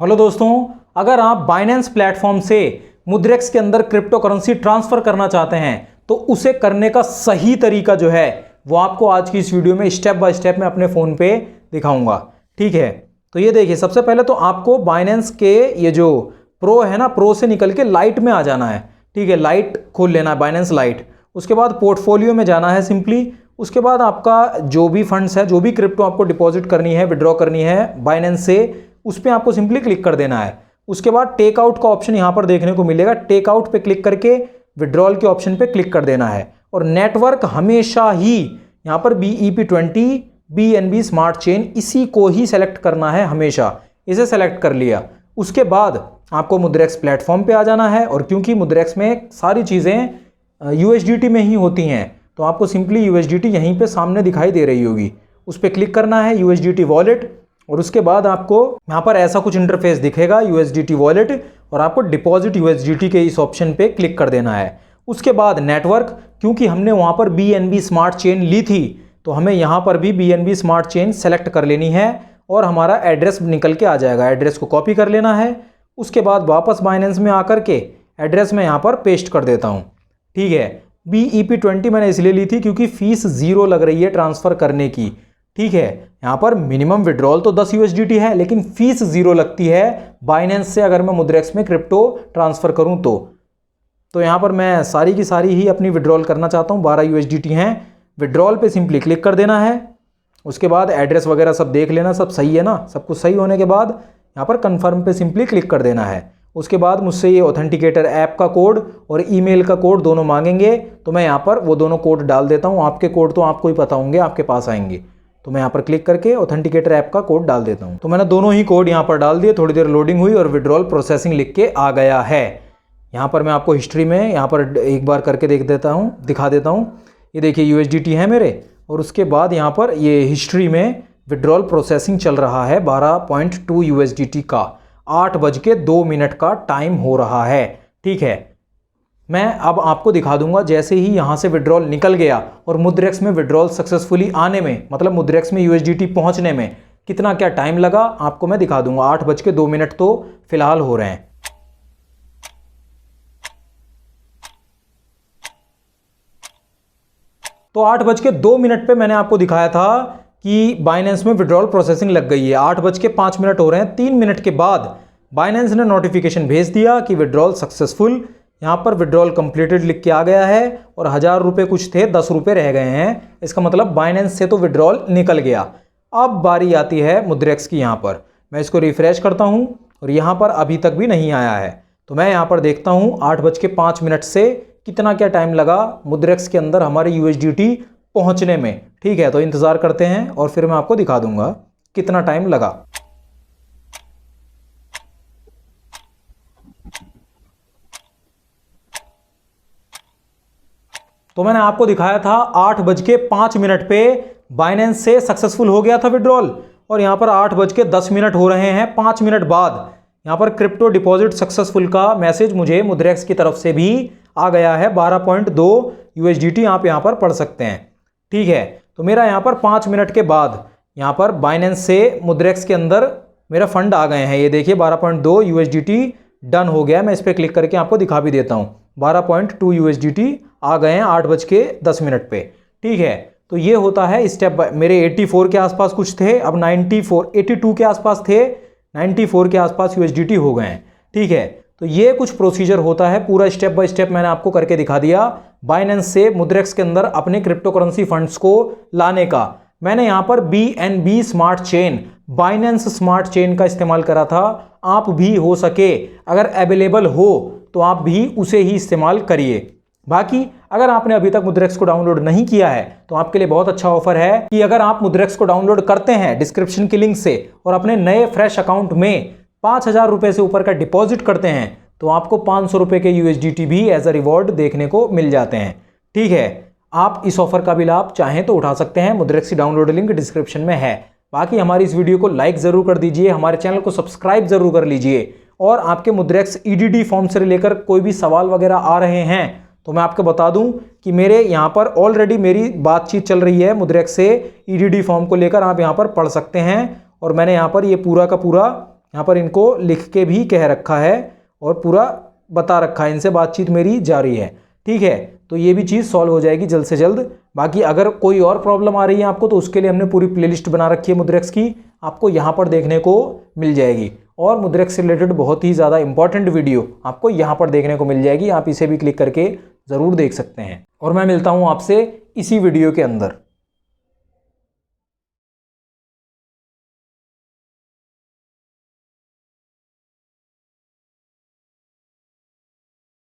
Hello दोस्तों, अगर आप बाइनेंस प्लेटफॉर्म से मुद्रेक्स के अंदर क्रिप्टो करेंसी ट्रांसफर करना चाहते हैं तो उसे करने का सही तरीका जो है वो आपको आज की इस वीडियो में स्टेप बाय स्टेप मैं अपने फ़ोन पे दिखाऊंगा। ठीक है, तो ये देखिए, सबसे पहले तो आपको बाइनेंस के ये जो प्रो है ना, प्रो से निकल के लाइट में आ जाना है। ठीक है, लाइट खोल लेना है, बाइनेंस लाइट। उसके बाद पोर्टफोलियो में जाना है सिंपली। उसके बाद आपका जो भी फंड्स है, जो भी क्रिप्टो आपको डिपॉजिट करनी है, विड्रॉ करनी है बाइनेंस से, उस पर आपको सिंपली क्लिक कर देना है। उसके बाद टेक आउट का ऑप्शन यहां पर देखने को मिलेगा। टेक आउट पे क्लिक करके विड्रॉल के ऑप्शन पे क्लिक कर देना है। और नेटवर्क हमेशा ही यहां पर BEP20 BNB स्मार्ट चेन, इसी को ही सेलेक्ट करना है हमेशा। इसे सेलेक्ट कर लिया, उसके बाद आपको मुद्रेक्स प्लेटफॉर्म पे आ जाना है। और क्योंकि मुद्रेक्स में सारी चीज़ें USDT में ही होती हैं तो आपको सिंपली USDT यहीं पे सामने दिखाई दे रही होगी, उस पर क्लिक करना है, USDT वॉलेट। और उसके बाद आपको यहाँ पर ऐसा कुछ इंटरफेस दिखेगा, USDT वॉलेट, और आपको डिपॉजिट USDT के इस ऑप्शन पे क्लिक कर देना है। उसके बाद नेटवर्क, क्योंकि हमने वहाँ पर BNB स्मार्ट चेन ली थी तो हमें यहाँ पर भी BNB स्मार्ट चेन सेलेक्ट कर लेनी है और हमारा एड्रेस निकल के आ जाएगा। एड्रेस को कॉपी कर लेना है। उसके बाद वापस बाइनेंस में आकर के एड्रेस में यहाँ पर पेस्ट कर देता हूँ। ठीक है, BEP20 मैंने इसलिए ली थी क्योंकि फीस 0 लग रही है ट्रांसफ़र करने की। ठीक है, यहाँ पर मिनिमम विड्रॉल तो 10 USDT है लेकिन फीस 0 लगती है बाइनेंस से अगर मैं मुद्रेक्स में क्रिप्टो ट्रांसफ़र करूँ तो यहाँ पर मैं सारी की सारी ही अपनी विड्रॉल करना चाहता हूँ। 12 USDT हैं। विड्रॉल पे सिंपली क्लिक कर देना है। उसके बाद एड्रेस वगैरह सब देख लेना, सब सही है ना। सब कुछ सही होने के बाद यहाँ पर कन्फर्म पे सिंपली क्लिक कर देना है। उसके बाद मुझसे ये ऑथेंटिकेटर ऐप का कोड और ईमेल का कोड दोनों मांगेंगे, तो मैं यहाँ पर वो दोनों कोड डाल देता हूँ। आपके कोड तो आपको ही पता होंगे, आपके पास आएंगे। तो मैं यहाँ पर क्लिक करके ऑथेंटिकेटर ऐप का कोड डाल देता हूँ। तो मैंने दोनों ही कोड यहाँ पर डाल दिए। थोड़ी देर लोडिंग हुई और विड्रॉल प्रोसेसिंग लिख के आ गया है। यहाँ पर मैं आपको हिस्ट्री में यहाँ पर एक बार करके दिखा देता हूँ। ये देखिए USDT है मेरे, और उसके बाद यहाँ पर ये हिस्ट्री में विड्रॉल प्रोसेसिंग चल रहा है 12.2 USDT का। 8:02 का टाइम हो रहा है। ठीक है, मैं अब आपको दिखा दूंगा जैसे ही यहाँ से विड्रॉल निकल गया और मुद्रेक्स में विड्रॉल सक्सेसफुली आने में, मतलब मुद्रेक्स में USDT पहुँचने में कितना क्या टाइम लगा आपको मैं दिखा दूंगा। 8:02 तो फिलहाल हो रहे हैं। तो 8:02 पे मैंने आपको दिखाया था कि बाइनेंस में विड्रॉल प्रोसेसिंग लग गई है। 8:05 हो रहे हैं। 3 मिनट के बाद बाइनेंस ने नोटिफिकेशन भेज दिया कि विड्रॉल सक्सेसफुल। यहाँ पर विड्रॉल कंप्लीटेड लिख के आ गया है और 1000 रुपये कुछ थे, 10 रुपये रह गए हैं। इसका मतलब बाइनेंस से तो विड्रॉल निकल गया। अब बारी आती है मुद्रेक्स की। यहाँ पर मैं इसको रिफ्रेश करता हूँ और यहाँ पर अभी तक भी नहीं आया है। तो मैं यहाँ पर देखता हूँ 8:05 से कितना क्या टाइम लगा मुद्रेक्स के अंदर हमारे USDT पहुँचने में। ठीक है, तो इंतज़ार करते हैं और फिर मैं आपको दिखा दूंगा कितना टाइम लगा। तो मैंने आपको दिखाया था 8:05 पे बाइनेंस से सक्सेसफुल हो गया था विड्रॉल, और यहाँ पर 8:10 हो रहे हैं। 5 मिनट बाद यहाँ पर क्रिप्टो डिपॉजिट सक्सेसफुल का मैसेज मुझे मुद्रेक्स की तरफ से भी आ गया है। 12.2 USDT आप यहाँ पर पढ़ सकते हैं। ठीक है, तो मेरा यहाँ पर 5 मिनट के बाद यहाँ पर बाइनेंस से मुद्रेक्स के अंदर मेरा फंड आ गए हैं। ये देखिए 12.2 USDT डन हो गया। मैं इस पर क्लिक करके आपको दिखा भी देता हूँ। 12.2 USDT आ गए हैं 8:10 पे। ठीक है, तो ये होता है स्टेप बाय। मेरे 84 के आसपास कुछ थे, अब 82 के आसपास थे, 94 के आसपास USDT हो गए हैं। ठीक है, तो ये कुछ प्रोसीजर होता है, पूरा स्टेप बाय स्टेप मैंने आपको करके दिखा दिया बाइनेंस से मुद्रेक्स के अंदर अपने क्रिप्टो करेंसी फंड्स को लाने का। मैंने यहाँ पर BNB smart chain, Binance smart chain का इस्तेमाल करा था। आप भी हो सके अगर अवेलेबल हो तो आप भी उसे ही इस्तेमाल करिए। बाकी अगर आपने अभी तक मुद्रेक्स को डाउनलोड नहीं किया है तो आपके लिए बहुत अच्छा ऑफर है कि अगर आप मुद्रेक्स को डाउनलोड करते हैं डिस्क्रिप्शन की लिंक से और अपने नए फ्रेश अकाउंट में 5000 रुपये से ऊपर का डिपॉजिट करते हैं तो आपको 500 रुपये के USDT भी एज अ रिवॉर्ड देखने को मिल जाते हैं। ठीक है, आप इस ऑफर का भी लाभ चाहें तो उठा सकते हैं। मुद्रेक्स की डाउनलोड लिंक डिस्क्रिप्शन में है। बाकी हमारी इस वीडियो को लाइक ज़रूर कर दीजिए, हमारे चैनल को सब्सक्राइब ज़रूर कर लीजिए, और आपके मुद्रेक्स EDD फॉर्म से लेकर कोई भी सवाल वगैरह आ रहे हैं तो मैं आपको बता दूं कि मेरे यहाँ पर ऑलरेडी मेरी बातचीत चल रही है मुद्रेक्स से। EDD फॉर्म को लेकर आप यहाँ पर पढ़ सकते हैं और मैंने यहाँ पर ये पूरा का पूरा यहाँ पर इनको लिख के भी कह रखा है और पूरा बता रखा है, इनसे बातचीत मेरी जारी है। ठीक है, तो ये भी चीज़ सॉल्व हो जाएगी जल्द से जल्द। बाकी अगर कोई और प्रॉब्लम आ रही है आपको तो उसके लिए हमने पूरी प्लेलिस्ट बना रखी है मुद्रेक्स की, आपको यहाँ पर देखने को मिल जाएगी। और मुद्रेक्स से रिलेटेड बहुत ही ज़्यादा इंपॉर्टेंट वीडियो आपको यहाँ पर देखने को मिल जाएगी, आप इसे भी क्लिक करके ज़रूर देख सकते हैं। और मैं मिलता हूँ आपसे इसी वीडियो के अंदर।